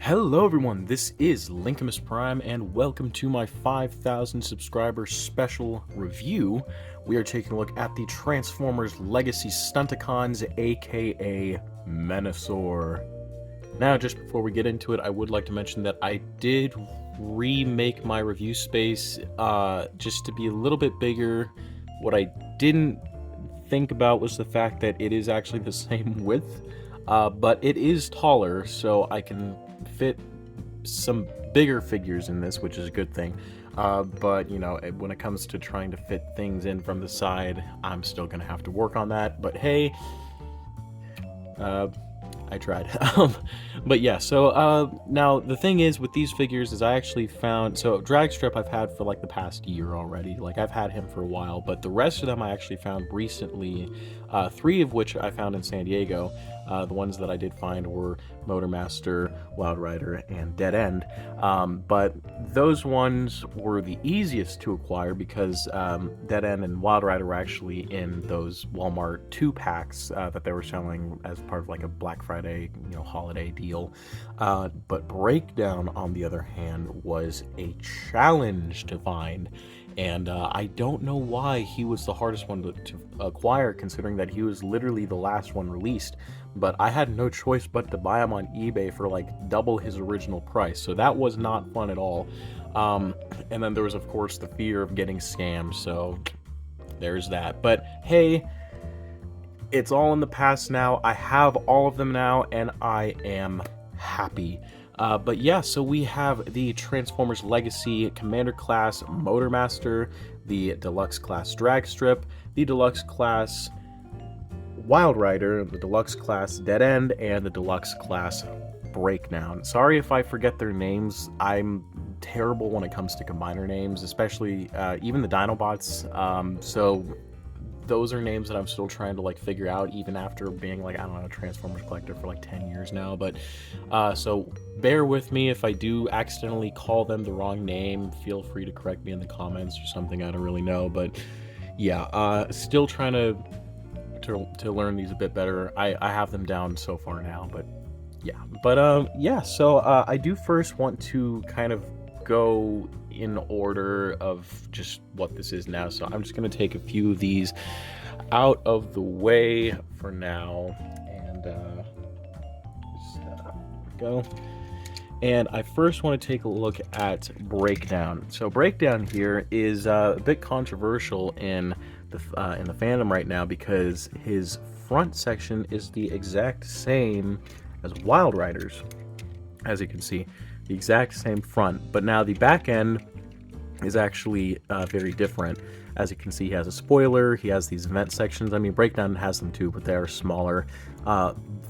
Hello everyone, this is Linkamus Prime and welcome to my 5,000 subscriber special review. We are taking a look at the Transformers Legacy Stunticons, aka Menasor. Now, just before we get into it, I would like to mention that I did remake my review space just to be a little bit bigger. What I didn't think about was the fact that it is actually the same width, but it is taller, so I can fit some bigger figures in this, which is a good thing. But, you know, when it comes to trying to fit things in from the side, I'm still going to have to work on that. But hey, I tried. But yeah, so now the thing is with these figures is I actually found, so Dragstrip I've had for like the past year already. Like I've had him for a while, but the rest of them I actually found recently, 3 of which I found in San Diego. The ones that I did find were Motormaster, Wild Rider, and Dead End. But those ones were the easiest to acquire because Dead End and Wild Rider were actually in those Walmart 2-packs that they were selling as part of like a Black Friday, holiday deal. But Breakdown, on the other hand, was a challenge to find. And I don't know why he was the hardest one to acquire, considering that he was literally the last one released. But I had no choice but to buy him on eBay for like double his original price, so that was not fun at all. And then there was, of course, the fear of getting scammed, so there's that. But hey, it's all in the past now. I have all of them now, and I am happy. But yeah, so we have the Transformers Legacy Commander Class Motormaster, the Deluxe Class Dragstrip, the Deluxe Class Wild Rider, the Deluxe Class Dead End, and the Deluxe Class Breakdown. Sorry if I forget their names. I'm terrible when it comes to combiner names, especially even the Dinobots. So those are names that I'm still trying to like figure out, even after being like, I don't know, a Transformers collector for like 10 years now. But so bear with me if I do accidentally call them the wrong name. Feel free to correct me in the comments or something. I don't really know, but yeah, still trying to learn these a bit better. I have them down so far now, but yeah. So I do first want to kind of go in order of just what this is now. So I'm just going to take a few of these out of the way for now, and go. And I first want to take a look at Breakdown. So Breakdown here is a bit controversial in the fandom right now because his front section is the exact same as Wild Rider's, as you can see, the exact same front, but now the back end is actually very different. As you can see, he has a spoiler, he has these vent sections. I mean, Breakdown has them too, but they are smaller.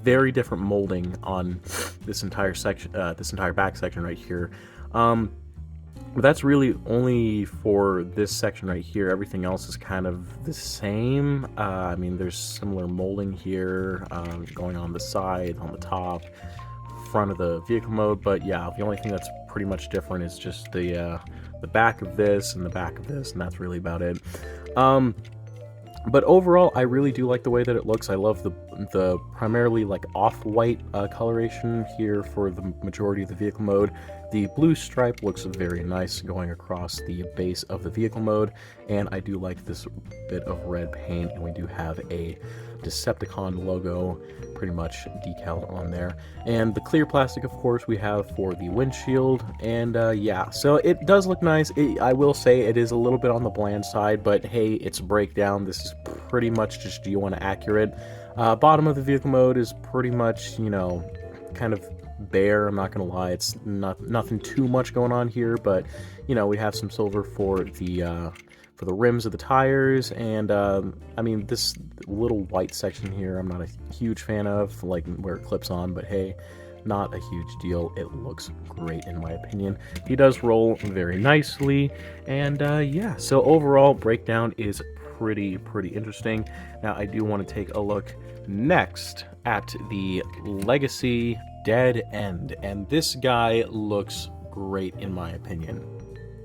Very different molding on this entire section, this entire back section right here. But that's really only for this section right here. Everything else is kind of the same. I mean, there's similar molding here, going on the side, on the top, front of the vehicle mode. But yeah, the only thing that's pretty much different is just the back of this and the back of this, and that's really about it. But overall, I really do like the way that it looks. I love the primarily like off-white coloration here for the majority of the vehicle mode. The blue stripe looks very nice going across the base of the vehicle mode, and I do like this bit of red paint, and we do have a Decepticon logo pretty much decaled on there. And the clear plastic, of course, we have for the windshield, and yeah, so it does look nice. I will say it is a little bit on the bland side, but hey, it's Breakdown. This is pretty much just G1 accurate. Bottom of the vehicle mode is pretty much, kind of bare. I'm not gonna lie, it's nothing too much going on here, but we have some silver for the rims of the tires, and I mean, this little white section here I'm not a huge fan of, like where it clips on, but hey, not a huge deal. It looks great in my opinion. He does roll very nicely, and yeah, so overall Breakdown is pretty interesting. Now I do want to take a look next at the Legacy Dead End, and this guy looks great in my opinion.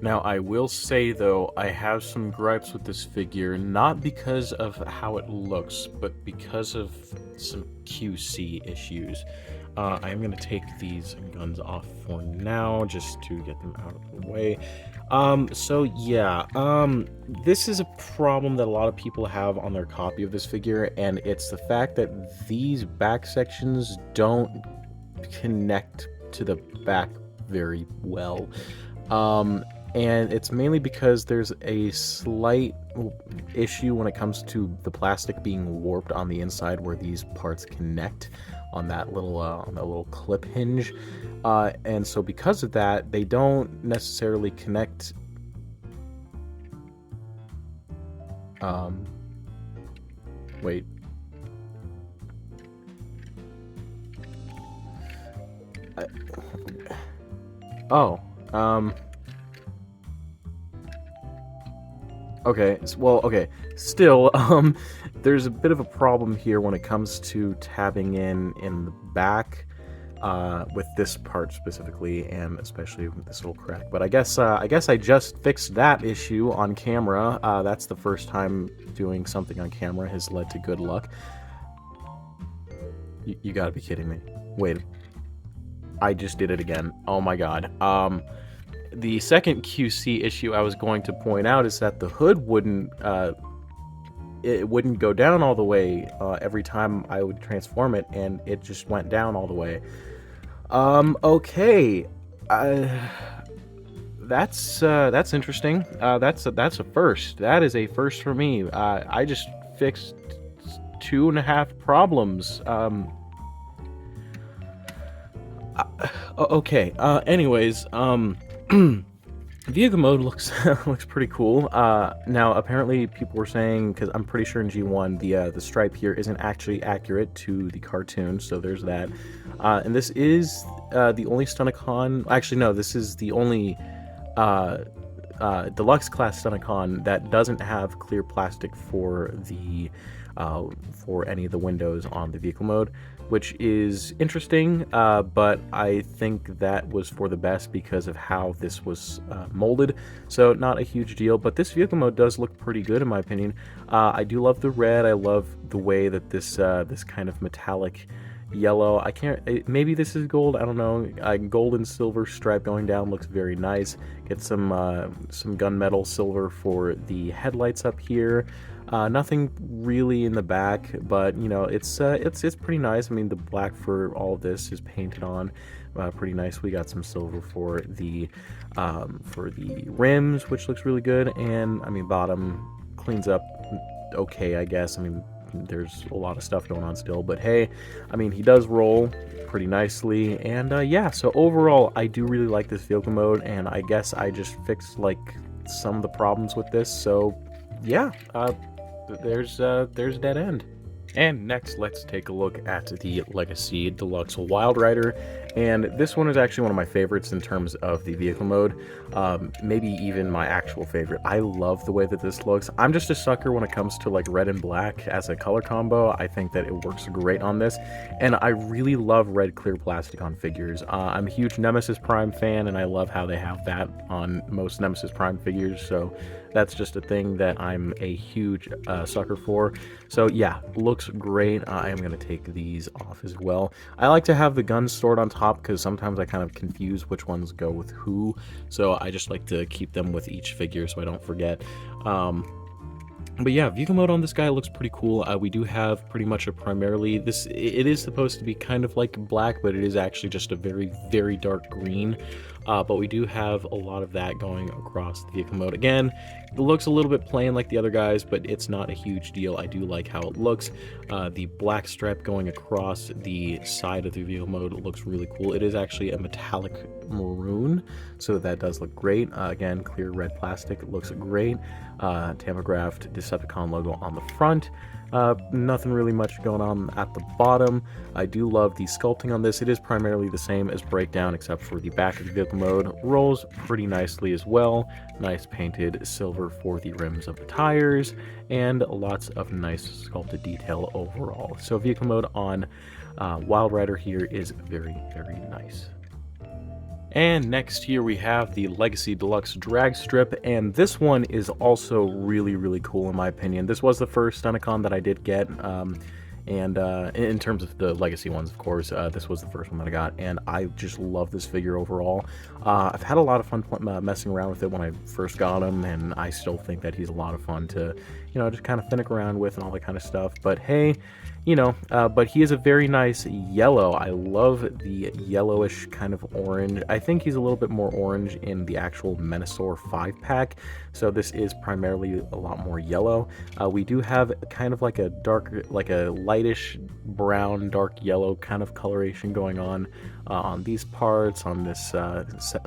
Now, I will say, though, I have some gripes with this figure, not because of how it looks, but because of some QC issues. I am going to take these guns off for now, just to get them out of the way. So yeah, this is a problem that a lot of people have on their copy of this figure, and it's the fact that these back sections don't connect to the back very well. And it's mainly because there's a slight issue when it comes to the plastic being warped on the inside where these parts connect on that little clip hinge, and so because of that, they don't necessarily connect. Wait. I, oh. Okay, well, okay. Still, there's a bit of a problem here when it comes to tabbing in the back, with this part specifically, and especially with this little crack. But I guess I just fixed that issue on camera. That's the first time doing something on camera has led to good luck. You gotta be kidding me. Wait. I just did it again. Oh my god. The second QC issue I was going to point out is that the hood wouldn't go down all the way every time I would transform it, and it just went down all the way. Okay. That's interesting. That's a first. That is a first for me. I just fixed 2.5 problems. Okay. Anyways, vehicle mode looks looks pretty cool. Now apparently people were saying, because I'm pretty sure in G1 the stripe here isn't actually accurate to the cartoon, so there's that. And this is the only Stunticon. Actually, no, this is the only deluxe class Stunticon that doesn't have clear plastic for the for any of the windows on the vehicle mode, which is interesting, but I think that was for the best because of how this was molded, so not a huge deal. But this vehicle mode does look pretty good in my opinion. I do love the red. I love the way that this this kind of metallic yellow, I can't, maybe this is gold, I don't know, gold and silver stripe going down looks very nice. Get some gunmetal silver for the headlights up here. Nothing really in the back, but you know, it's pretty nice. I mean, the black for all of this is painted on pretty nice. We got some silver for the rims, which looks really good, and I mean, bottom cleans up okay, I guess. I mean, there's a lot of stuff going on still, but hey, I mean, he does roll pretty nicely, and yeah, so overall I do really like this vehicle mode, and I guess I just fixed like some of the problems with this, so yeah, there's Dead End. And next, let's take a look at the Legacy Deluxe Wild Rider, and this one is actually one of my favorites in terms of the vehicle mode, maybe even my actual favorite. I love the way that this looks. I'm just a sucker when it comes to like red and black as a color combo. I think that it works great on this, and I really love red clear plastic on figures. I'm a huge Nemesis Prime fan, and I love how they have that on most Nemesis Prime figures, so that's just a thing that I'm a huge sucker for. So yeah, looks great. I am going to take these off as well. I like to have the guns stored on top because sometimes I kind of confuse which ones go with who. So I just like to keep them with each figure so I don't forget. But yeah, vehicle mode on this guy looks pretty cool. We do have pretty much a primarily, it is supposed to be kind of like black, but it is actually just a very, very dark green. But we do have a lot of that going across the vehicle mode. Again, it looks a little bit plain like the other guys, but it's not a huge deal. I do like how it looks. The black stripe going across the side of the vehicle mode looks really cool. It is actually a metallic maroon, so that does look great. Again, clear red plastic looks great. Tamographed Decepticon logo on the front. Nothing really much going on at the bottom. I do love the sculpting on this. It is primarily the same as Breakdown, except for the back of the vehicle mode. Rolls pretty nicely as well. Nice painted silver for the rims of the tires, and lots of nice sculpted detail overall. So vehicle mode on Wild Rider here is very, very nice. And next here we have the Legacy Deluxe Drag Strip, and this one is also really, really cool in my opinion. This was the first Stunticon that I did get. And in terms of the legacy ones, of course, this was the first one that I got, and I just love this figure overall. I've had a lot of fun messing around with it when I first got him, and I still think that he's a lot of fun to, just kind of finick around with and all that kind of stuff. But hey, but he is a very nice yellow. I love the yellowish kind of orange. I think he's a little bit more orange in the actual Menasor 5-pack, so this is primarily a lot more yellow. We do have kind of like a lightish brown, dark yellow kind of coloration going on these parts, on this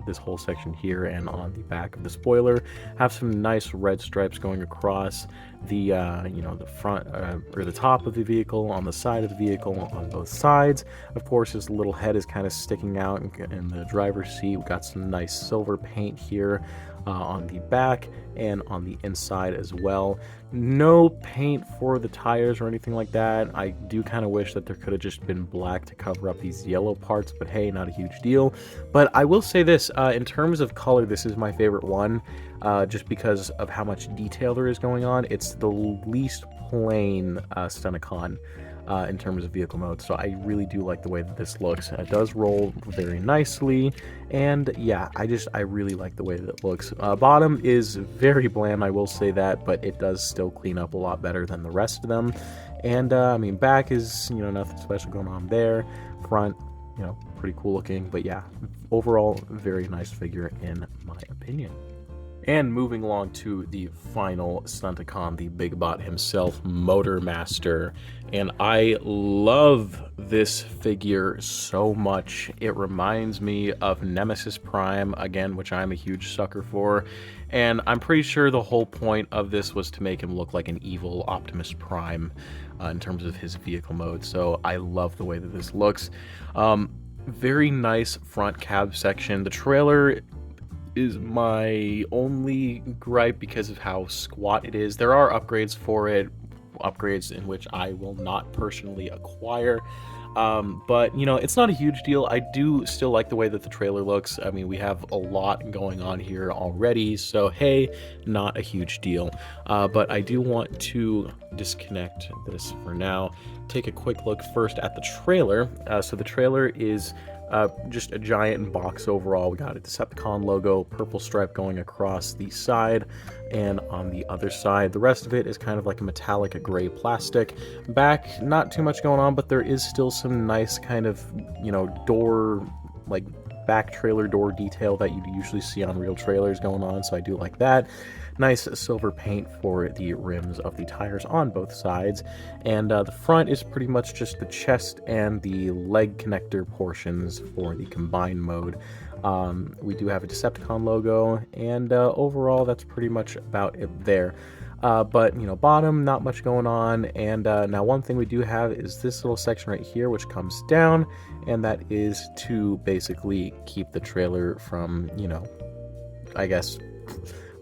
this whole section here, and on the back of the spoiler. Have some nice red stripes going across the the front or the top of the vehicle, on the side of the vehicle, on both sides. Of course, his little head is kind of sticking out in the driver's seat. We've got some nice silver paint here on the back and on the inside as well. No paint for the tires or anything like that. I do kind of wish that there could have just been black to cover up these yellow parts, but hey, not a huge deal. But I will say this, in terms of color, this is my favorite one, just because of how much detail there is going on. It's the least plain Stunticon in terms of vehicle mode, so I really do like the way that this looks. It does roll very nicely, and yeah, I really like the way that it looks. Bottom is very bland, I will say that, but it does still clean up a lot better than the rest of them. And I mean, back is nothing special going on there. Front, pretty cool looking, but yeah, overall very nice figure in my opinion. And moving along to the final Stunticon, the Big Bot himself, Motor Master. And I love this figure so much. It reminds me of Nemesis Prime, again, which I'm a huge sucker for. And I'm pretty sure the whole point of this was to make him look like an evil Optimus Prime in terms of his vehicle mode. So I love the way that this looks. Very nice front cab section. The trailer is my only gripe because of how squat it is. There are upgrades for it, upgrades in which I will not personally acquire, but it's not a huge deal. I do still like the way that the trailer looks. I mean, we have a lot going on here already, so hey, not a huge deal. But I do want to disconnect this for now, take a quick look first at the trailer. So the trailer is just a giant box overall. We got a Decepticon logo, purple stripe going across the side and on the other side. The rest of it is kind of like a metallic gray plastic. Back, not too much going on, but there is still some nice kind of, door, like back trailer door detail that you usually see on real trailers going on, so I do like that. Nice silver paint for the rims of the tires on both sides, and the front is pretty much just the chest and the leg connector portions for the combined mode. We do have a Decepticon logo, and overall that's pretty much about it there. But bottom, not much going on. And now one thing we do have is this little section right here, which comes down, and that is to basically keep the trailer from, I guess.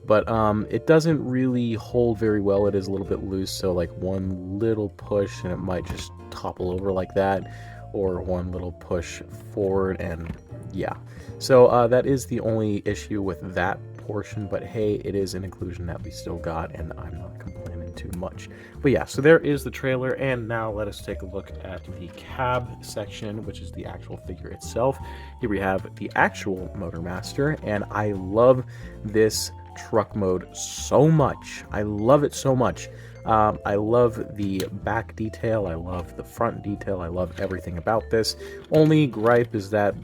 But it doesn't really hold very well. It is a little bit loose, so like one little push and it might just topple over like that, or one little push forward, and yeah. So that is the only issue with that portion, but hey, it is an inclusion that we still got, and I'm not complaining too much. But yeah, so there is the trailer, and now let us take a look at the cab section, which is the actual figure itself. Here we have the actual Motor Master, and I love this truck mode so much. I love it so much. I love the back detail, I love the front detail, I love everything about this. Only gripe is that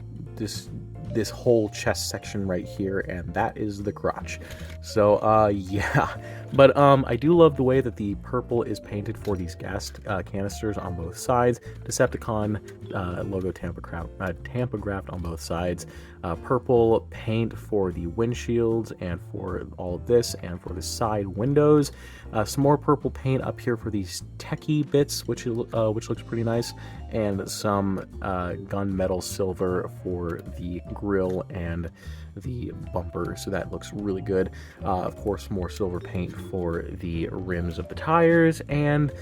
this whole chest section right here, and that is the crotch. So yeah, but I do love the way that the purple is painted for these gas canisters on both sides. Decepticon logo tampographed on both sides. Purple paint for the windshields and for all of this, and for the side windows. Some more purple paint up here for these techie bits, which looks pretty nice, and some gunmetal silver for the grill and the bumper, so that looks really good. Of course, more silver paint for the rims of the tires, and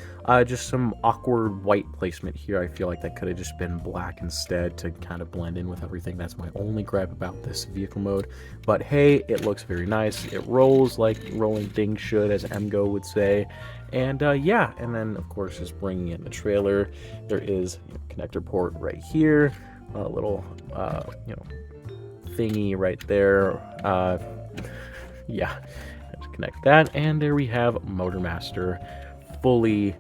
just some awkward white placement here. I feel like that could have just been black instead to kind of blend in with everything. That's my only gripe about this vehicle mode, but hey, it looks very nice. It rolls like rolling things should, as MGO would say, And yeah, and then of course just bringing in the trailer, there is connector port right here, a little thingy right there. Yeah, let's connect that, and there we have Motormaster fully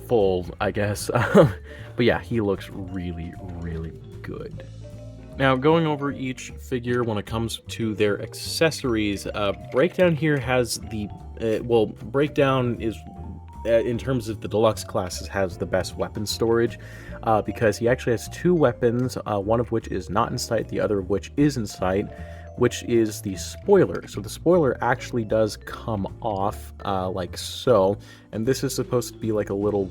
full, I guess. But yeah, he looks really, really good. Now, going over each figure when it comes to their accessories, Breakdown here has the Breakdown is in terms of the deluxe classes has the best weapon storage, because he actually has two weapons, one of which is not in sight, the other of which is in sight, which is the spoiler. So the spoiler actually does come off like so, and this is supposed to be like a little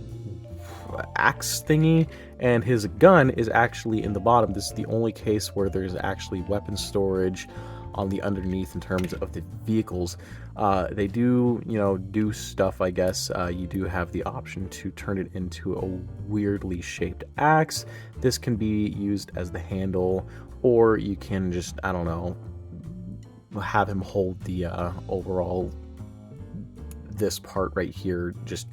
axe thingy, and his gun is actually in the bottom. This is the only case where there's actually weapon storage on the underneath in terms of the vehicles. They do, do stuff, I guess. You do have the option to turn it into a weirdly shaped axe. This can be used as the handle, or you can just, I don't know, have him hold the overall, this part right here, just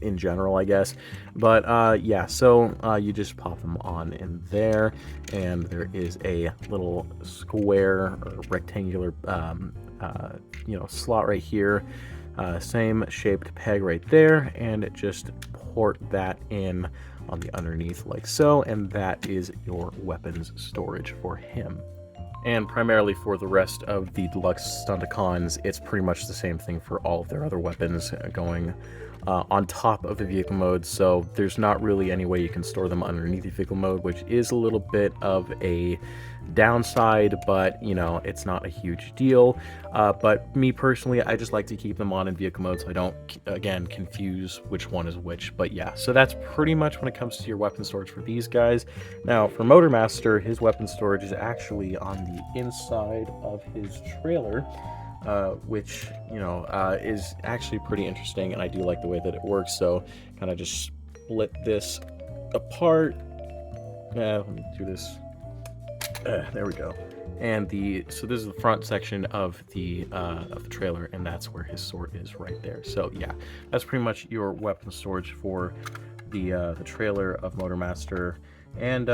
in general, I guess. But yeah, so you just pop them on in there, and there is a little square or rectangular slot right here, same shaped peg right there, and just port that in on the underneath like so, and that is your weapons storage for him. And primarily for the rest of the deluxe Stunticons, it's pretty much the same thing for all of their other weapons going on top of the vehicle mode, so there's not really any way you can store them underneath the vehicle mode, which is a little bit of a downside, but it's not a huge deal. But me personally, I just like to keep them on in vehicle mode so I don't, again, confuse which one is which. But yeah, so that's pretty much when it comes to your weapon storage for these guys. Now for Motormaster, his weapon storage is actually on the inside of his trailer, which is actually pretty interesting, and I do like the way that it works. So kind of just split this apart. Let me do this. There we go. And so this is the front section of the trailer, and that's where his sword is right there. So yeah, that's pretty much your weapon storage for the trailer of Motormaster. And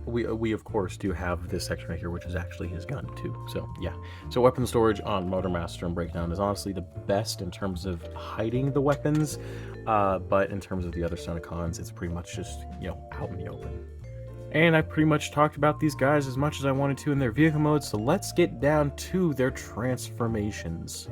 we of course do have this section right here, which is actually his gun too. So yeah, so weapon storage on Motormaster and Breakdown is honestly the best in terms of hiding the weapons, but in terms of the other Stunticons, it's pretty much just out in the open. And I pretty much talked about these guys as much as I wanted to in their vehicle mode, so let's get down to their transformations.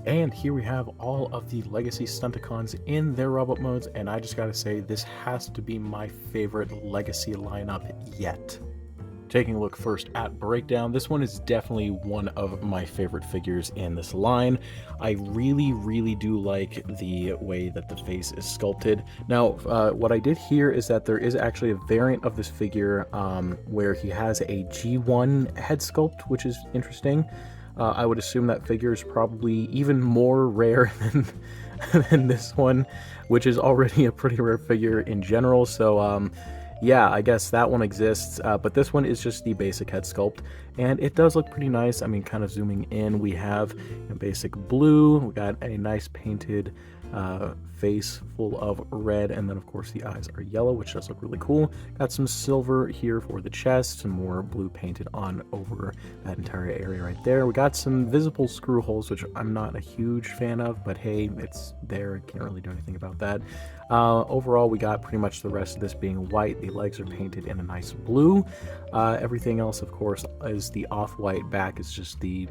And here we have all of the Legacy Stunticons in their robot modes, and I just gotta say, this has to be my favorite Legacy lineup yet. Taking a look first at Breakdown, this one is definitely one of my favorite figures in this line. I really do like the way that the face is sculpted. Now, what I did here is that there is actually a variant of this figure where he has a G1 head sculpt, which is interesting. I would assume that figure is probably even more rare than this one, which is already a pretty rare figure in general. So yeah, I guess that one exists, but this one is just the basic head sculpt, and it does look pretty nice. I mean, kind of zooming in, we have a basic blue, we got a nice painted face full of red, and then of course the eyes are yellow, which does look really cool. Got some silver here for the chest, some more blue painted on over that entire area right there. We got some visible screw holes, which I'm not a huge fan of, but hey, it's there, can't really do anything about that. Overall, we got pretty much the rest of this being white. The legs are painted in a nice blue. Everything else, of course, is the off-white. Back is just the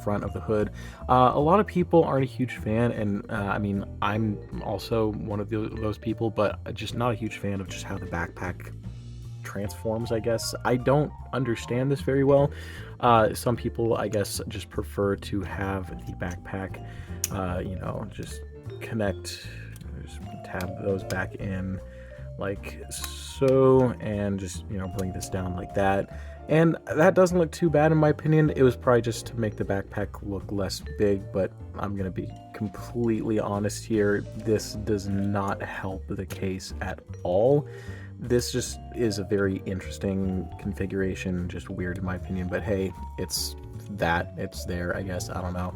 front of the hood. A lot of people aren't a huge fan, and I mean, I'm also one of those people, but just not a huge fan of just how the backpack transforms, I guess. I don't understand this very well. Some people, I guess, just prefer to have the backpack, just connect, just tab those back in like so, and just bring this down like that, and that doesn't look too bad in my opinion. It was probably just to make the backpack look less big, but I'm gonna be completely honest here, this does not help the case at all. This just is a very interesting configuration, just weird in my opinion, but hey, it's there, I guess. I don't know.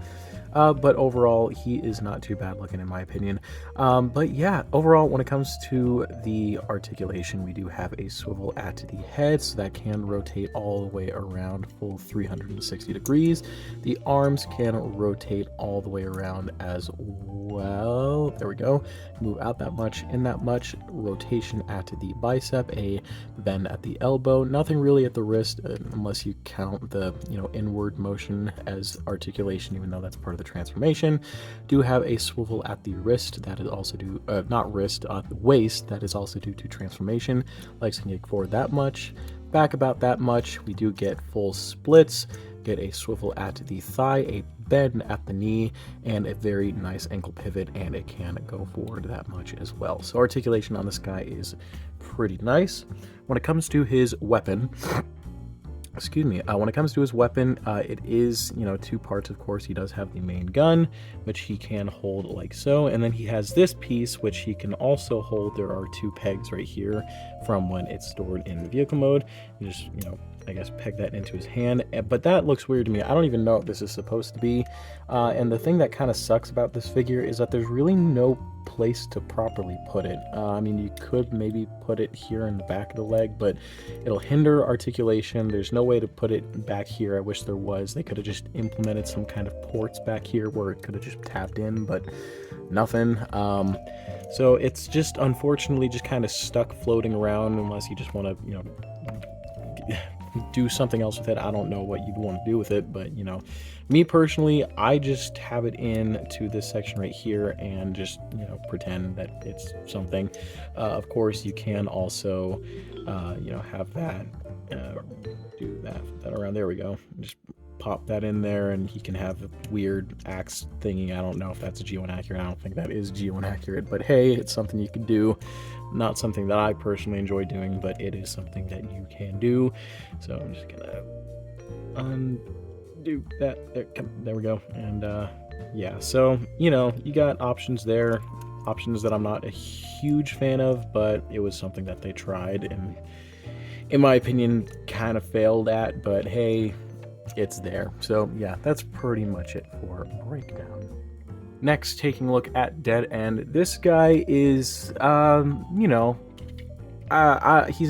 But overall, he is not too bad looking in my opinion. But yeah, overall, when it comes to the articulation, we do have a swivel at the head, so that can rotate all the way around full 360 degrees. The arms can rotate all the way around as well. There we go. Move out that much, in that much. Rotation at the bicep, a bend at the elbow. Nothing really at the wrist, unless you count the inward motion as articulation, even though that's part of the transformation. Do have a swivel at the wrist, that is also due, not wrist, the waist, that is also due to transformation. Legs can get forward that much, back about that much. We do get full splits, get a swivel at the thigh, a bend at the knee, and a very nice ankle pivot, and it can go forward that much as well. So articulation on this guy is pretty nice. When it comes to his weapon, when it comes to his weapon, it is, two parts, of course. He does have the main gun, which he can hold like so, and then he has this piece, which he can also hold. There are two pegs right here from when it's stored in the vehicle mode. You just, I guess, peg that into his hand, but that looks weird to me. I don't even know what this is supposed to be, and the thing that kind of sucks about this figure is that there's really no place to properly put it. I mean, you could maybe put it here in the back of the leg, but it'll hinder articulation. There's no way to put it back here. I wish there was. They could have just implemented some kind of ports back here where it could have just tapped in, but nothing. So it's just unfortunately just kind of stuck floating around, unless you just want to, do something else with it. I don't know what you'd want to do with it, but me personally, I just have it in to this section right here and just pretend that it's something. Of course, you can also have that do that around. There we go. Just pop that in there, and he can have a weird axe thingy. I don't know if that's G1 accurate. I don't think that is G1 accurate, but hey, it's something you can do. Not something that I personally enjoy doing, but it is something that you can do. So I'm just gonna undo that. There we go. And yeah, so you got options there, options that I'm not a huge fan of, but it was something that they tried and in my opinion kind of failed at, but hey, it's there. So yeah, that's pretty much it for Breakdown. Next, taking a look at Dead End. This guy is, he's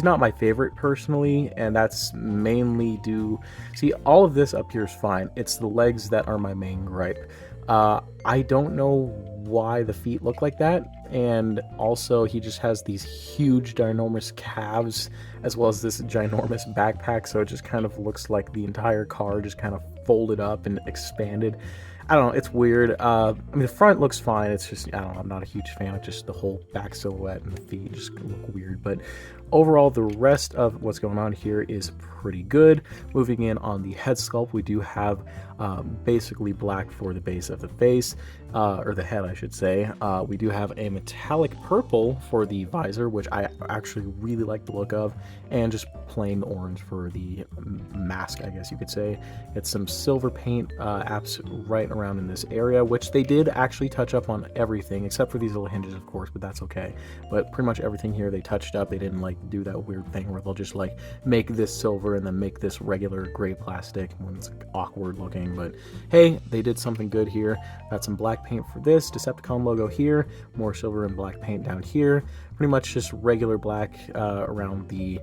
not my favorite personally, and that's mainly due... See, all of this up here is fine. It's the legs that are my main gripe. I don't know why the feet look like that, and also he just has these huge, ginormous calves, as well as this ginormous backpack, so it just kind of looks like the entire car just kind of folded up and expanded. I don't know, it's weird. I mean, the front looks fine. It's just, I don't know, I'm not a huge fan of just the whole back silhouette and the feet just look weird. But overall, the rest of what's going on here is pretty good. Moving in on the head sculpt, we do have basically black for the base of the face, or the head, I should say. We do have a metallic purple for the visor, which I actually really like the look of, and just plain orange for the mask, I guess you could say. It's some silver paint apps right around in this area, which they did actually touch up on everything except for these little hinges, of course, but that's okay. But pretty much everything here they touched up. They didn't like do that weird thing where they'll just like make this silver and then make this regular gray plastic when it's awkward looking. But hey, they did something good here. Got some black paint for this Decepticon logo here, more silver and black paint down here. Pretty much just regular black around the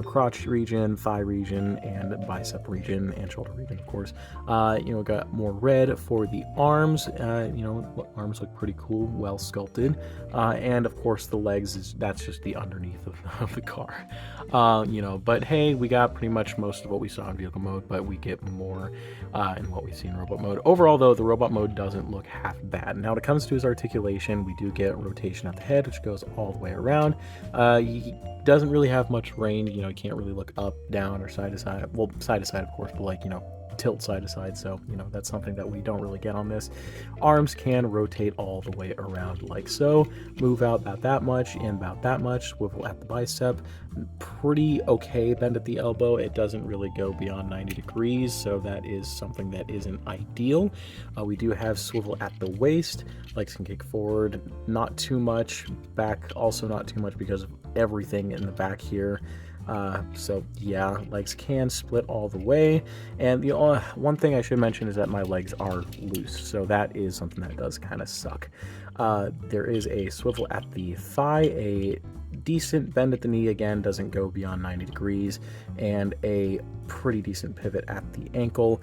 crotch region, thigh region, and bicep region, and shoulder region, of course. Got more red for the arms. Arms look pretty cool, well sculpted. And of course the legs, that's just the underneath of the car. But hey, we got pretty much most of what we saw in vehicle mode, but we get more in what we see in robot mode. Overall though, the robot mode doesn't look half bad. Now when it comes to his articulation, we do get rotation at the head, which goes all the way around. He doesn't really have much range. You can't really look up, down, or side to side. Well, side to side, of course, but tilt side to side. So, that's something that we don't really get on this. Arms can rotate all the way around like so. Move out about that much, in about that much. Swivel at the bicep. Pretty okay bend at the elbow. It doesn't really go beyond 90 degrees, so that is something that isn't ideal. We do have swivel at the waist. Legs can kick forward, not too much. Back also not too much because of everything in the back here. So yeah, legs can split all the way. And the one thing I should mention is that my legs are loose, so that is something that does kind of suck. There is a swivel at the thigh, a decent bend at the knee, again doesn't go beyond 90 degrees, and a pretty decent pivot at the ankle.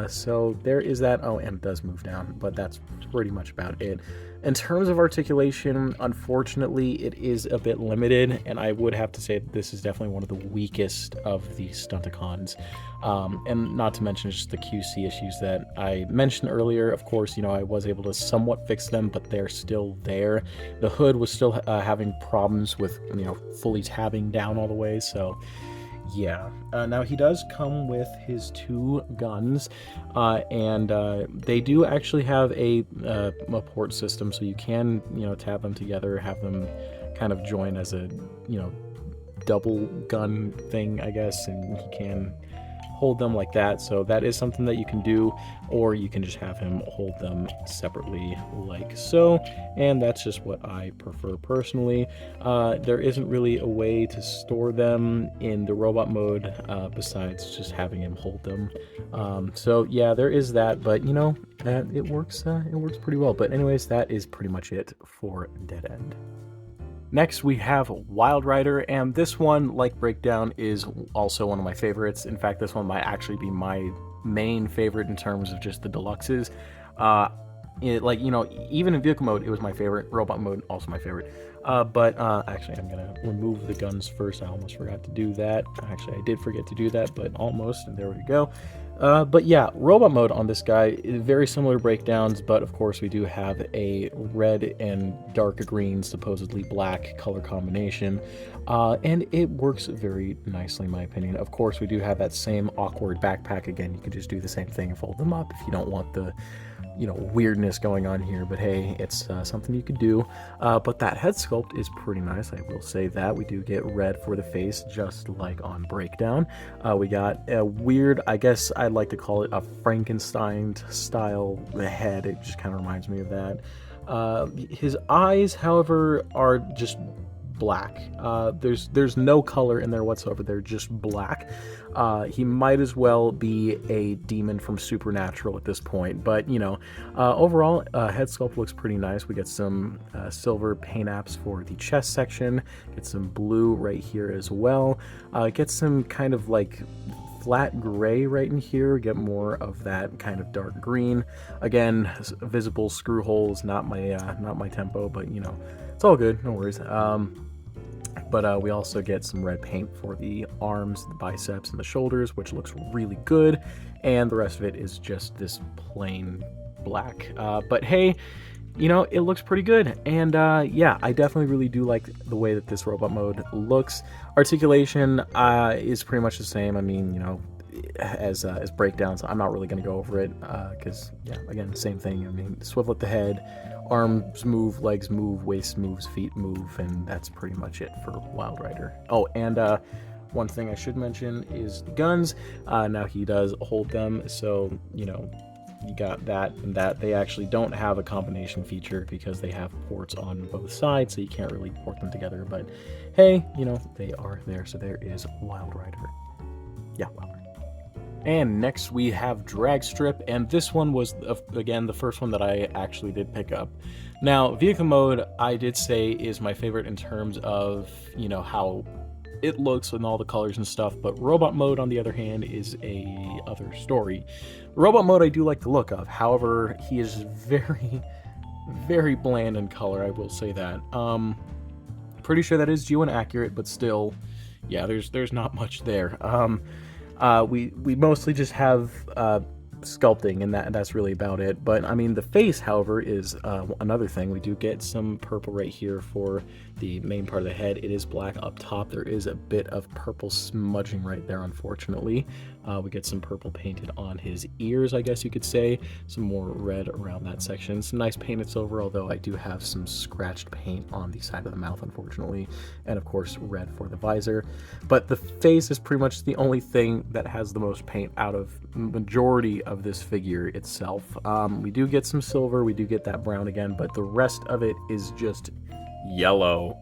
So there is that. Oh, and it does move down, but that's pretty much about it. In terms of articulation, unfortunately, it is a bit limited, and I would have to say that this is definitely one of the weakest of the Stunticons. And not to mention just the QC issues that I mentioned earlier. Of course, I was able to somewhat fix them, but they're still there. The hood was still having problems with, fully tabbing down all the way, so yeah. Now he does come with his two guns, and they do actually have a port system, so you can tab them together, have them kind of join as a double gun thing, I guess, and he can hold them like that. So that is something that you can do, or you can just have him hold them separately like so, and that's just what I prefer personally. There isn't really a way to store them in the robot mode besides just having him hold them. So yeah, there is that, but it works pretty well. But anyways, that is pretty much it for Dead End. Next, we have Wild Rider, and this one, like Breakdown, is also one of my favorites. In fact, this one might actually be my main favorite in terms of just the deluxes. Even in vehicle mode, it was my favorite. Robot mode, also my favorite. But actually, I'm gonna remove the guns first. I almost forgot to do that. Actually, I did forget to do that, but almost, and there we go. But yeah, robot mode on this guy is very similar to Breakdowns, but of course we do have a red and dark green, supposedly black color combination, and it works very nicely in my opinion. Of course, we do have that same awkward backpack again. You can just do the same thing and fold them up if you don't want the weirdness going on here, but hey, it's something you could do. But that head sculpt is pretty nice, I will say that. We do get red for the face, just like on Breakdown. We got a weird, I guess I'd like to call it a Frankenstein style head. It just kind of reminds me of that. His eyes, however, are just black. There's no color in there whatsoever. They're just black. He might as well be a demon from Supernatural at this point, but overall, head sculpt looks pretty nice. We get some silver paint apps for the chest section, get some blue right here as well, get some kind of like flat gray right in here, get more of that kind of dark green. Again, visible screw holes, not my tempo, but it's all good, no worries. But we also get some red paint for the arms, the biceps, and the shoulders, which looks really good. And the rest of it is just this plain black. But hey, you know, it looks pretty good. And yeah, I definitely really do like the way that this robot mode looks. Articulation is pretty much the same. I mean, you know, as breakdowns, I'm not really going to go over it because, yeah, again, same thing. I mean, swivel at the head, arms move, legs move, waist moves, feet move, and that's pretty much it for Wild Rider. Oh, and one thing I should mention is the guns. Now he does hold them, so, you know, you got that and that. They actually don't have a combination feature because they have ports on both sides, so you can't really port them together. But hey, you know, they are there, so there is Wild Rider. Yeah, Wild Rider. And next we have Drag Strip, and this one was, again, the first one that I actually did pick up. Now, vehicle mode, I did say, is my favorite in terms of, you know, how it looks and all the colors and stuff, but robot mode, on the other hand, is a other story. Robot mode I do like the look of, however, he is very, very bland in color, I will say that. Pretty sure that is G1 accurate, but still, yeah, there's not much there. We mostly just have sculpting, and that's really about it. But I mean, the face, however, is another thing. We do get some purple right here for the main part of the head. It is black up top. There is a bit of purple smudging right there, unfortunately. We get some purple painted on his ears, I guess you could say. Some more red around that section. Some nice painted silver, although I do have some scratched paint on the side of the mouth, unfortunately. And of course, red for the visor. But the face is pretty much the only thing that has the most paint out of the majority of this figure itself. We do get some silver, we do get that brown again, but the rest of it is just yellow.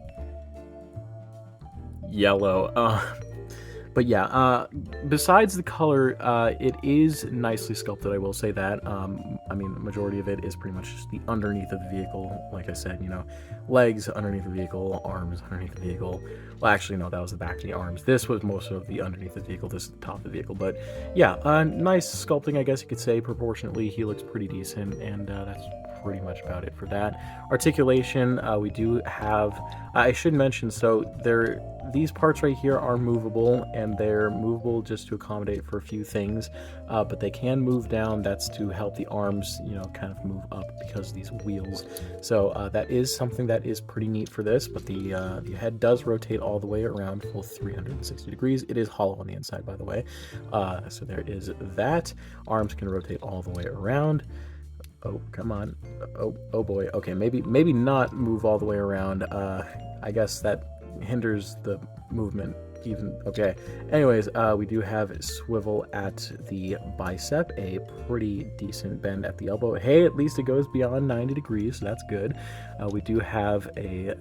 But yeah, besides the color, it is nicely sculpted, I will say that. I mean, the majority of it is pretty much just the underneath of the vehicle. Like I said, you know, legs underneath the vehicle, arms underneath the vehicle. Well, actually, no, that was the back of the arms. This was most of the underneath the vehicle, this is the top of the vehicle. But yeah, nice sculpting, I guess you could say, proportionately. He looks pretty decent, and that's pretty much about it for that. Articulation, we do have, I should mention, so these parts right here are movable, and they're movable just to accommodate for a few things, but they can move down. That's to help the arms, you know, kind of move up because of these wheels. So that is something that is pretty neat for this, but the head does rotate all the way around full 360 degrees. It is hollow on the inside, by the way. So there is that. Arms can rotate all the way around. Oh, come on. Oh boy. Okay, maybe not move all the way around. I guess that hinders the movement even. Okay, anyways, we do have swivel at the bicep, a pretty decent bend at the elbow. Hey, at least it goes beyond 90 degrees, so that's good. We do have a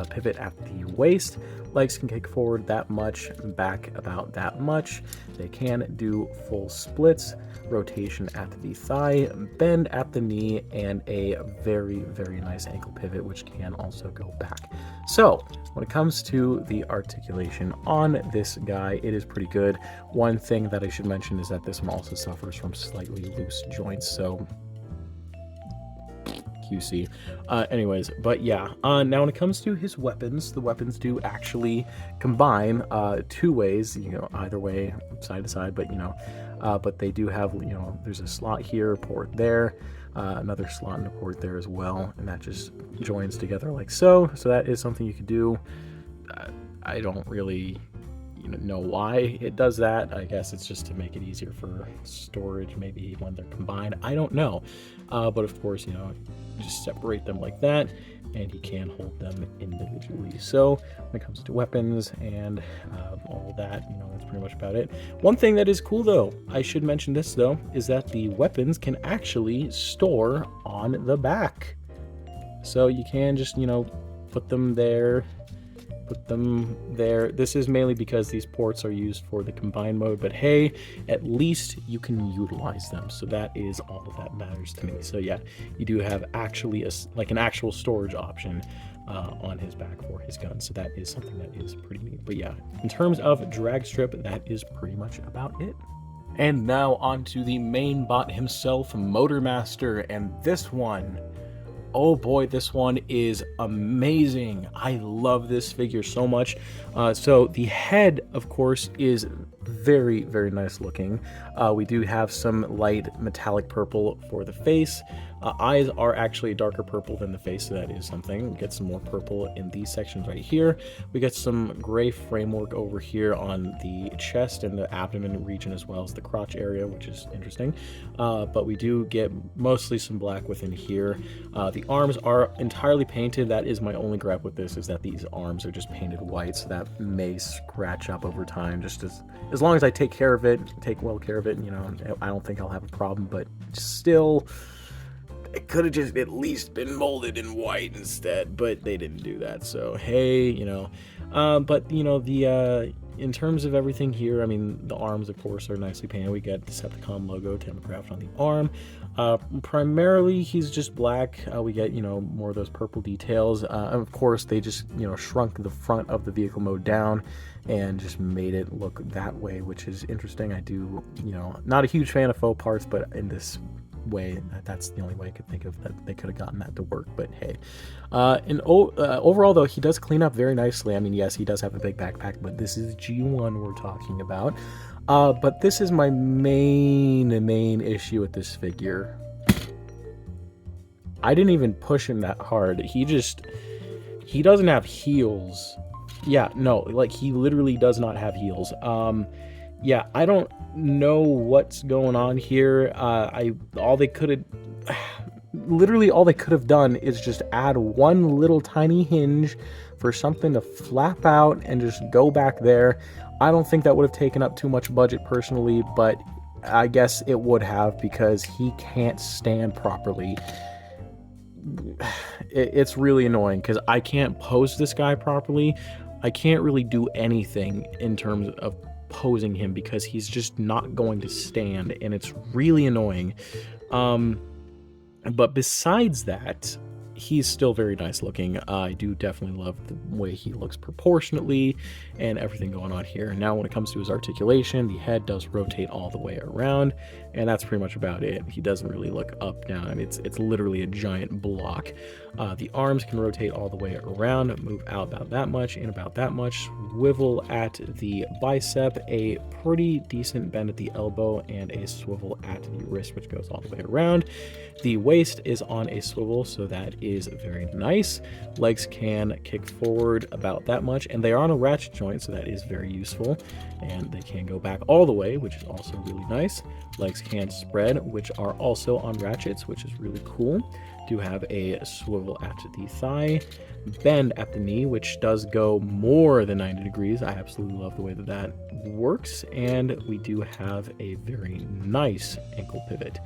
pivot at the waist. Legs can kick forward that much, back about that much. They can do full splits, rotation at the thigh, bend at the knee, and a very, very nice ankle pivot, which can also go back. So when it comes to the articulation on this guy, it is pretty good. One thing that I should mention is that this one also suffers from slightly loose joints, so QC. Anyways, but yeah, now when it comes to his weapons, the weapons do actually combine two ways, you know, either way, side to side, but you know, but they do have, you know, there's a slot here, port there, another slot and a port there as well, and that just joins together like so. So that is something you could do. I don't really, you know why it does that. I guess it's just to make it easier for storage, maybe when they're combined. I don't know, but of course, you know, you just separate them like that, and he can hold them individually. So when it comes to weapons and all that, you know, that's pretty much about it. One thing that is cool, though, I should mention this, though, is that the weapons can actually store on the back. So you can just, you know, put them there. This is mainly because these ports are used for the combined mode, but hey, at least you can utilize them. So that is all that matters to me. So yeah, you do have actually an actual storage option on his back for his gun. So that is something that is pretty neat. But yeah, in terms of drag strip, that is pretty much about it. And now on to the main bot himself, Motormaster, and this one, Oh boy, this one is amazing. I love this figure so much. So the head, of course, is very, very nice looking. We do have some light metallic purple for the face. Eyes are actually a darker purple than the face, so that is something. We get some more purple in these sections right here. We get some gray framework over here on the chest and the abdomen region, as well as the crotch area, which is interesting. But we do get mostly some black within here. The arms are entirely painted. That is my only gripe with this, is that these arms are just painted white, so that may scratch up over time. Just as long as I take care of it, take well care of it, you know, I don't think I'll have a problem. But still, it could have just at least been molded in white instead, but they didn't do that. So hey, you know, but you know, the in terms of everything here, I mean, the arms, of course, are nicely painted. We get Decepticon logo Tempographed on the arm. Primarily, he's just black. We get, you know, more of those purple details. Of course, they just, you know, shrunk the front of the vehicle mode down and just made it look that way, which is interesting. I do, you know, not a huge fan of faux parts, but in this way, that's the only way I could think of that they could have gotten that to work. But hey, overall though, he does clean up very nicely. I mean, yes, he does have a big backpack, but this is G1 we're talking about. But this is my main issue with this figure. I didn't even push him that hard. He doesn't have heels. Yeah, no, like he literally does not have heels. Yeah, I don't know what's going on here. Literally all they could have done is just add one little tiny hinge for something to flap out and just go back there. I don't think that would have taken up too much budget personally, but I guess it would have, because he can't stand properly. It's really annoying because I can't pose this guy properly. I can't really do anything in terms of posing him because he's just not going to stand, and it's really annoying. But besides that, he's still very nice looking. I do definitely love the way he looks proportionately and everything going on here. Now, when it comes to his articulation, the head does rotate all the way around, and that's pretty much about it. He doesn't really look up, down. I mean, it's literally a giant block. The arms can rotate all the way around, move out about that much, in about that much, swivel at the bicep, a pretty decent bend at the elbow, and a swivel at the wrist, which goes all the way around. The waist is on a swivel, so that is very nice. Legs can kick forward about that much, and they are on a ratchet joint, so that is very useful. And they can go back all the way, which is also really nice. Legs can spread, which are also on ratchets, which is really cool. Do have a swivel at the thigh, bend at the knee, which does go more than 90 degrees. I absolutely love the way that that works. And we do have a very nice ankle pivot.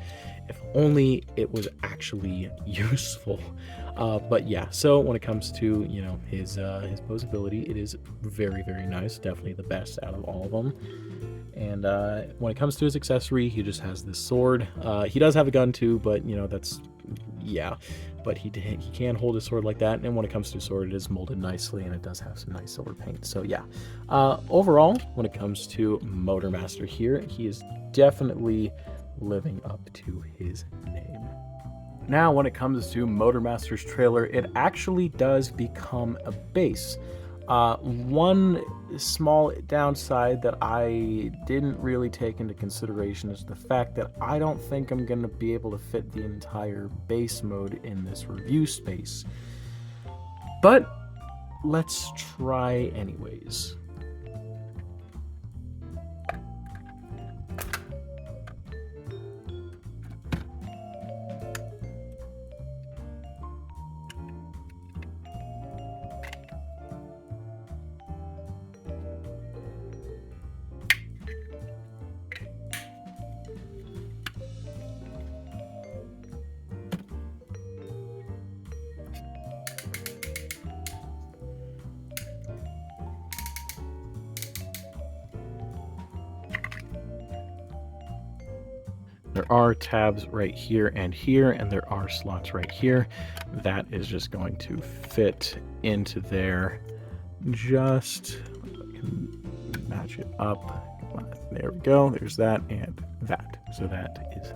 If only it was actually useful. But yeah, so when it comes to, you know, his posability, it is very, very nice. Definitely the best out of all of them. And when it comes to his accessory, he just has this sword. He does have a gun too, but you know, that's, yeah, but he can hold his sword like that. And when it comes to sword, it is molded nicely, and it does have some nice silver paint. So yeah, overall, when it comes to Motormaster here, he is definitely living up to his name. Now, when it comes to Motormaster's trailer, it actually does become a base. One small downside that I didn't really take into consideration is the fact that I don't think I'm going to be able to fit the entire base mode in this review space. But let's try anyways. There are tabs right here, and there are slots right here. That is just going to fit into there. Just match it up. There we go. There's that and that. So that is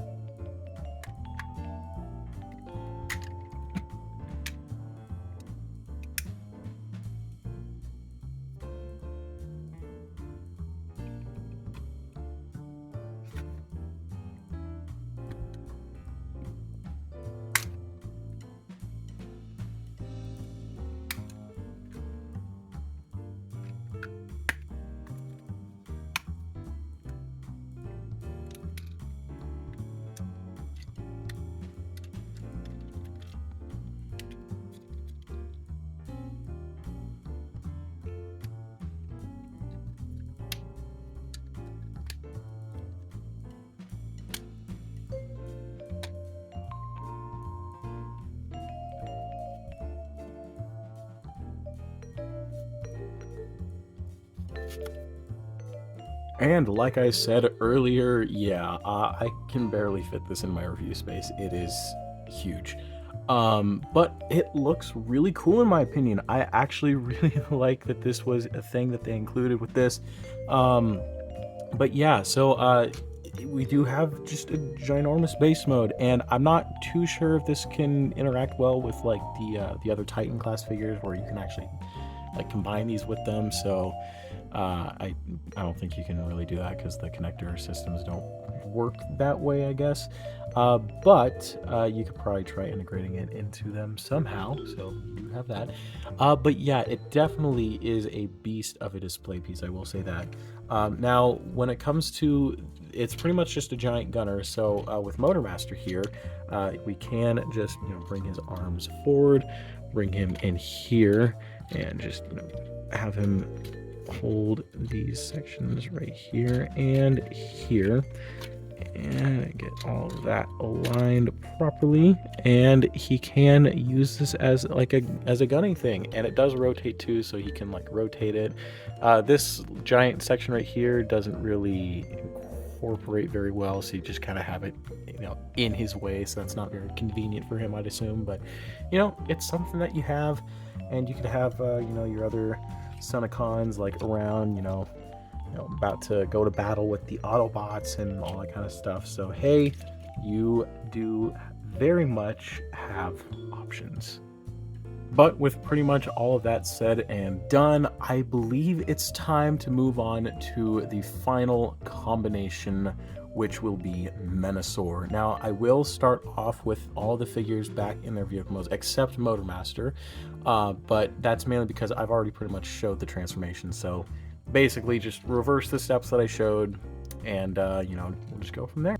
And like I said earlier, yeah, I can barely fit this in my review space. It is huge. But it looks really cool in my opinion. I actually really like that this was a thing that they included with this. But yeah, so we do have just a ginormous base mode, and I'm not too sure if this can interact well with like the other Titan class figures where you can actually like combine these with them. So I don't think you can really do that because the connector systems don't work that way, I guess. But you could probably try integrating it into them somehow. So you have that. But yeah, it definitely is a beast of a display piece. I will say that. Now, when it comes to, it's pretty much just a giant gunner. So with Motormaster here, we can just bring his arms forward, bring him in here, and just have him hold these sections right here and here, and get all of that aligned properly. And he can use this as like a gunning thing, and it does rotate too, so he can like rotate it. This giant section right here doesn't really incorporate very well, so you just kind of have it in his way, so that's not very convenient for him, I'd assume. But it's something that you have, and you could have your other Senecons like around, about to go to battle with the Autobots and all that kind of stuff. So hey, you do very much have options. But with pretty much all of that said and done, I believe it's time to move on to the final combination, which will be Menasor. Now, I will start off with all the figures back in their vehicle modes, except Motormaster, but that's mainly because I've already pretty much showed the transformation. So basically just reverse the steps that I showed, and we'll just go from there.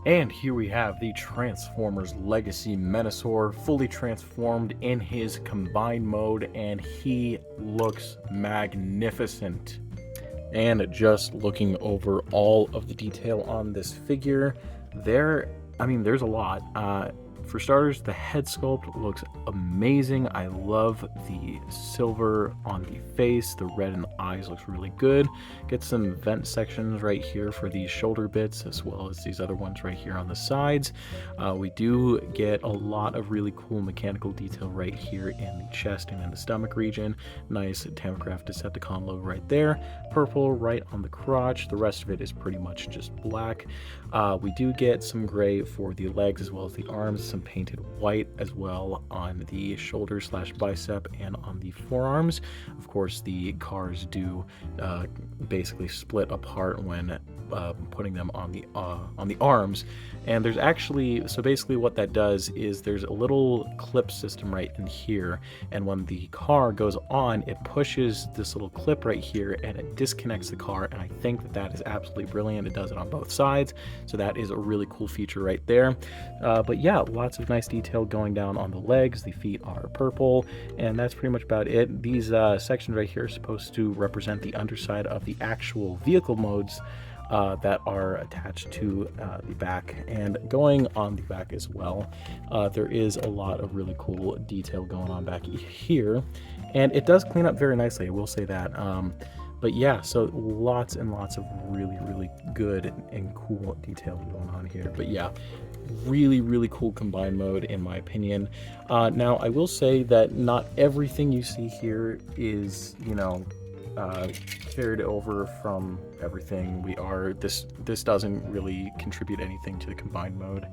And here we have the Transformers Legacy Menasor, fully transformed in his combined mode, and he looks magnificent. And just looking over all of the detail on this figure, there's a lot. For starters, the head sculpt looks amazing. I love the silver on the face. The red in the eyes looks really good. Get some vent sections right here for these shoulder bits, as well as these other ones right here on the sides. We do get a lot of really cool mechanical detail right here in the chest and in the stomach region. Nice Tamacraft Decepticon logo right there. Purple right on the crotch. The rest of it is pretty much just black. We do get some gray for the legs as well as the arms, some painted white as well on the shoulder / bicep and on the forearms. Of course, the cars do basically split apart when putting them on the arms. And there's actually, so basically what that does is there's a little clip system right in here, and when the car goes on, it pushes this little clip right here and it disconnects the car, and I think that is absolutely brilliant. It does it on both sides, so that is a really cool feature right there. But yeah, lots of nice detail going down on the legs. The feet are purple, and that's pretty much about it. These sections right here are supposed to represent the underside of the actual vehicle modes that are attached to the back, and going on the back as well. There is a lot of really cool detail going on back here, and it does clean up very nicely, I will say that. But yeah, so lots and lots of really good and cool detail going on here. But yeah, really cool combined mode in my opinion. Now I will say that not everything you see here is, carried over from everything. This doesn't really contribute anything to the combined mode.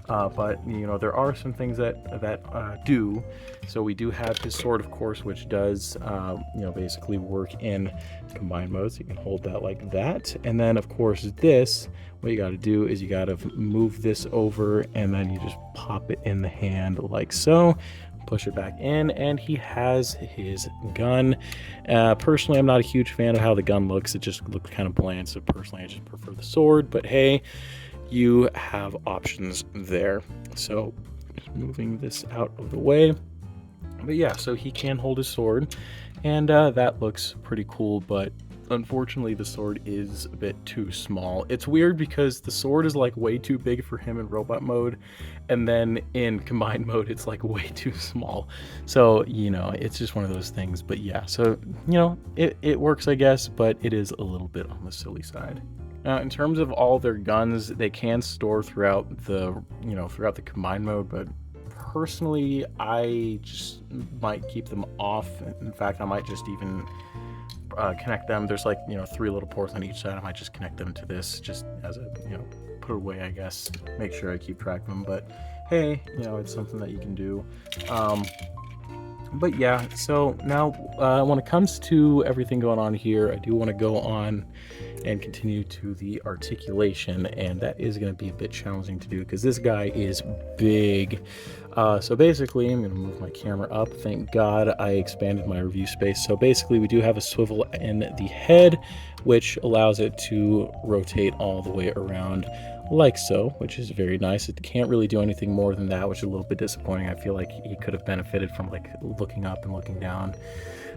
But there are some things that do. So we do have his sword, of course, which does basically work in combined mode. So you can hold that like that, and then of course what you got to do is you got to move this over, and then you just pop it in the hand like so. Push it back in, and he has his gun. Personally, I'm not a huge fan of how the gun looks. It just looks kind of bland, so personally I just prefer the sword, but hey, you have options there. So just moving this out of the way. But yeah, so he can hold his sword, and that looks pretty cool, but unfortunately the sword is a bit too small. It's weird because the sword is like way too big for him in robot mode, and then in combined mode it's like way too small. So it's just one of those things. But yeah, so it works, I guess, but it is a little bit on the silly side. Now, in terms of all their guns, they can store throughout the combined mode, but personally I just might keep them off. In fact, I might just even connect them. There's like 3 little ports on each side. I might just connect them to this just as a put away, I guess, make sure I keep track of them. But hey, it's something that you can do. But yeah, so now when it comes to everything going on here, I do want to go on and continue to the articulation, and that is going to be a bit challenging to do because this guy is big. So basically, I'm going to move my camera up. Thank God I expanded my review space. So basically, we do have a swivel in the head, which allows it to rotate all the way around like so, which is very nice. It can't really do anything more than that, which is a little bit disappointing. I feel like he could have benefited from like looking up and looking down,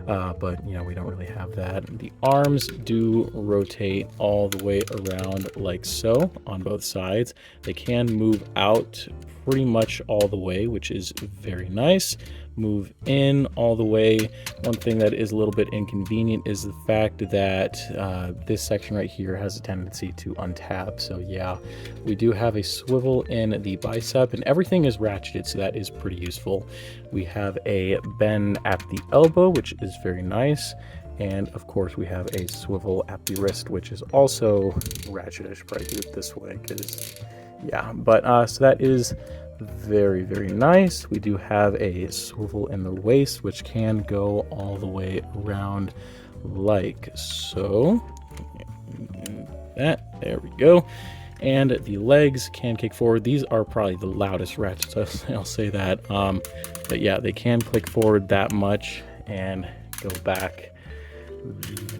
but we don't really have that. The arms do rotate all the way around like so on both sides. They can move out pretty much all the way, which is very nice. Move in all the way. One thing that is a little bit inconvenient is the fact that this section right here has a tendency to untap. So yeah, we do have a swivel in the bicep, and everything is ratcheted, so that is pretty useful. We have a bend at the elbow, which is very nice, and of course we have a swivel at the wrist, which is also ratcheted. I should probably do it this way because yeah, but so that is very nice. We do have a swivel in the waist, which can go all the way around like so. That, there we go. And the legs can kick forward. These are probably the loudest ratchets, I'll say that. But yeah, they can click forward that much and go back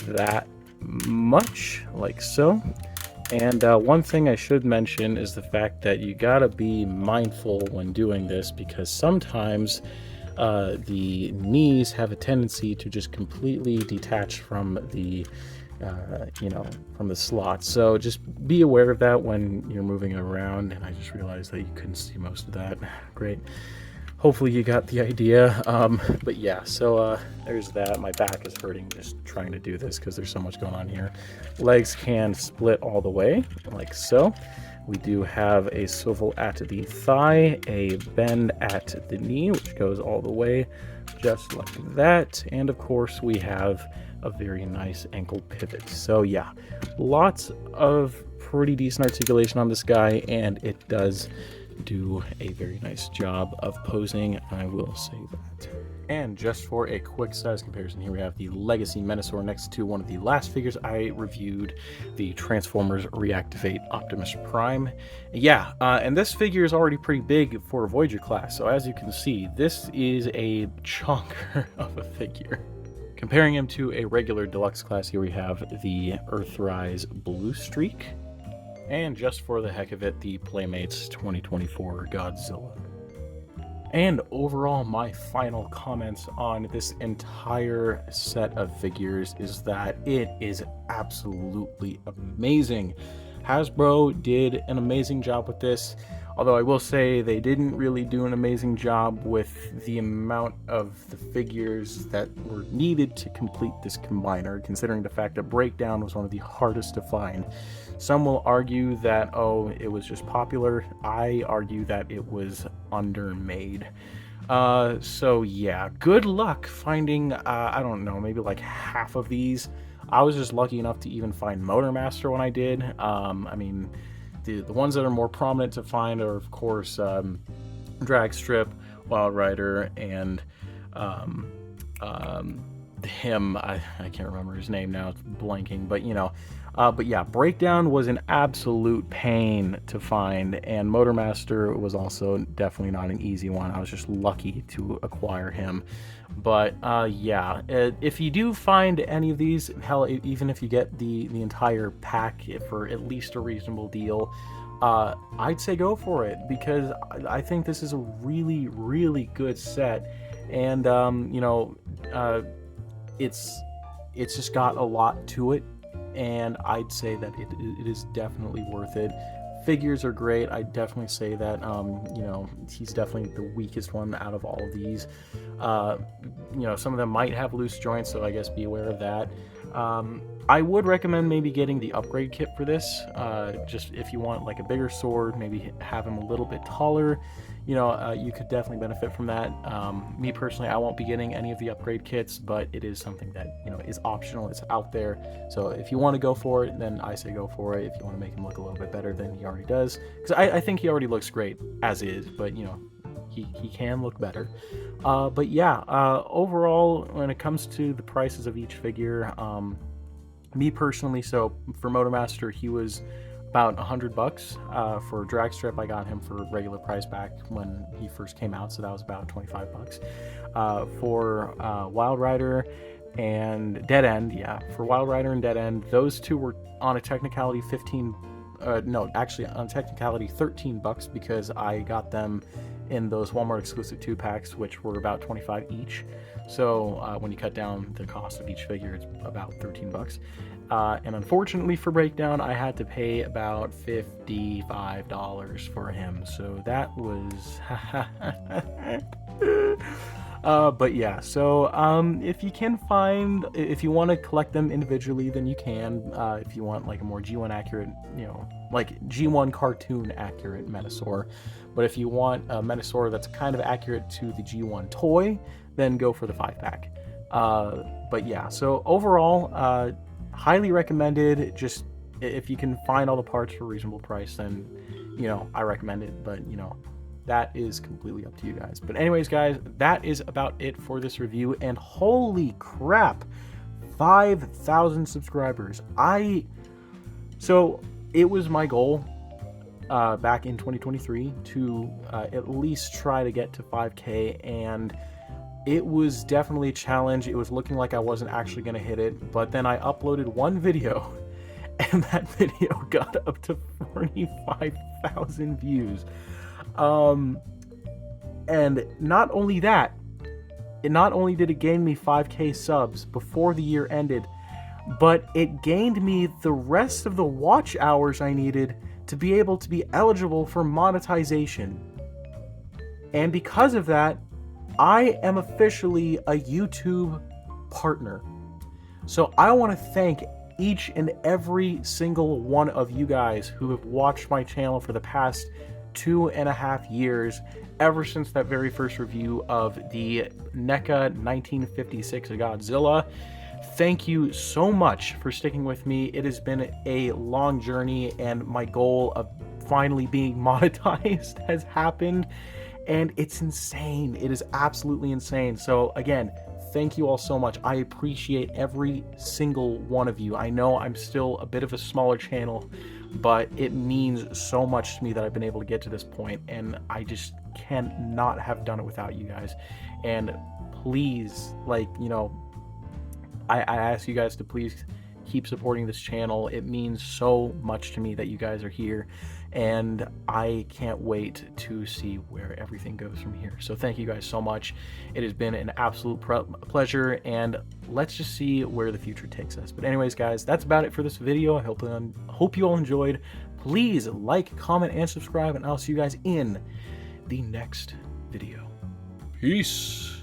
that much like so. And one thing I should mention is the fact that you gotta be mindful when doing this, because sometimes the knees have a tendency to just completely detach from the from the slot. So just be aware of that when you're moving it around. And I just realized that you couldn't see most of that. Great. Hopefully you got the idea. But yeah, so there's that. My back is hurting just trying to do this because there's so much going on here. Legs can split all the way, like so. We do have a swivel at the thigh, a bend at the knee, which goes all the way, just like that. And of course, we have a very nice ankle pivot. So yeah, lots of pretty decent articulation on this guy, and it does do a very nice job of posing, I will say that. And just for a quick size comparison, here we have the Legacy Menasor next to one of the last figures I reviewed, the Transformers Reactivate Optimus Prime. Yeah, and this figure is already pretty big for a Voyager class, so as you can see, this is a chunker of a figure. Comparing him to a regular deluxe class, here we have the Earthrise Blue Streak, and just for the heck of it, the Playmates 2024 Godzilla. And overall, my final comments on this entire set of figures is that it is absolutely amazing. Hasbro did an amazing job with this, although I will say they didn't really do an amazing job with the amount of the figures that were needed to complete this combiner, considering the fact that Breakdown was one of the hardest to find. Some will argue that, oh, it was just popular. I argue that it was undermade. So yeah, good luck finding, I don't know, maybe like half of these. I was just lucky enough to even find Motormaster when I did. I mean, the ones that are more prominent to find are, of course, Dragstrip, Wild Rider, and him. I can't remember his name now. It's blanking, but you know. But yeah, Breakdown was an absolute pain to find, and Motormaster was also definitely not an easy one. I was just lucky to acquire him. But yeah, if you do find any of these, hell, even if you get the entire pack for at least a reasonable deal, I'd say go for it, because I think this is a really, really good set. And you know, it's just got a lot to it, and I'd say that it is definitely worth it. Figures are great. I definitely say that. You know, he's definitely the weakest one out of all of these. You know, some of them might have loose joints, so I guess be aware of that. I would recommend maybe getting the upgrade kit for this, just if you want like a bigger sword, maybe have him a little bit taller. You know, you could definitely benefit from that. Me personally, I won't be getting any of the upgrade kits, but it is something that, you know, is optional. It's out there. So if you want to go for it, then I say go for it. If you want to make him look a little bit better than he already does, because I think he already looks great as is, but you know, he can look better. But yeah, overall, when it comes to the prices of each figure, me personally, so for Motormaster, he was about $100. For Dragstrip, I got him for regular price back when he first came out, so that was about $25. For Wild Rider and Dead End, yeah, for Wild Rider and Dead End, those two were on a technicality on technicality $13, because I got them in those Walmart exclusive 2-packs, which were about $25 each. So when you cut down the cost of each figure, it's about $13. And unfortunately for Breakdown, I had to pay about $55 for him. So that was... but yeah, so if you want to collect them individually, then you can. If you want like a more G1 accurate, you know, like G1 cartoon accurate Menasor. But if you want a Menasor that's kind of accurate to the G1 toy, then go for the 5-pack. But yeah, so overall, highly recommended. Just if you can find all the parts for a reasonable price, then, you know, I recommend it. But, you know, that is completely up to you guys. But anyways, guys, that is about it for this review. And holy crap, 5,000 subscribers. So it was my goal back in 2023 to at least try to get to 5K, and it was definitely a challenge. It was looking like I wasn't actually going to hit it, but then I uploaded one video and that video got up to 45,000 views. And not only that, not only did it gain me 5K subs before the year ended, but it gained me the rest of the watch hours I needed to be able to be eligible for monetization. And because of that, I am officially a YouTube partner. So I want to thank each and every single one of you guys who have watched my channel for the past 2.5 years, ever since that very first review of the NECA 1956 Godzilla. Thank you so much for sticking with me. It has been a long journey, and my goal of finally being monetized has happened, and it's insane. It is absolutely insane. So again, thank you all so much. I appreciate every single one of you. I know I'm still a bit of a smaller channel, but it means so much to me that I've been able to get to this point, and I just cannot have done it without you guys. And please, like, you know, I ask you guys to please keep supporting this channel. It means so much to me that you guys are here, and I can't wait to see where everything goes from here. So thank you guys so much. It has been an absolute pleasure, and let's just see where the future takes us. But anyways, guys, that's about it for this video. I hope you all enjoyed. Please like, comment, and subscribe, and I'll see you guys in the next video. Peace.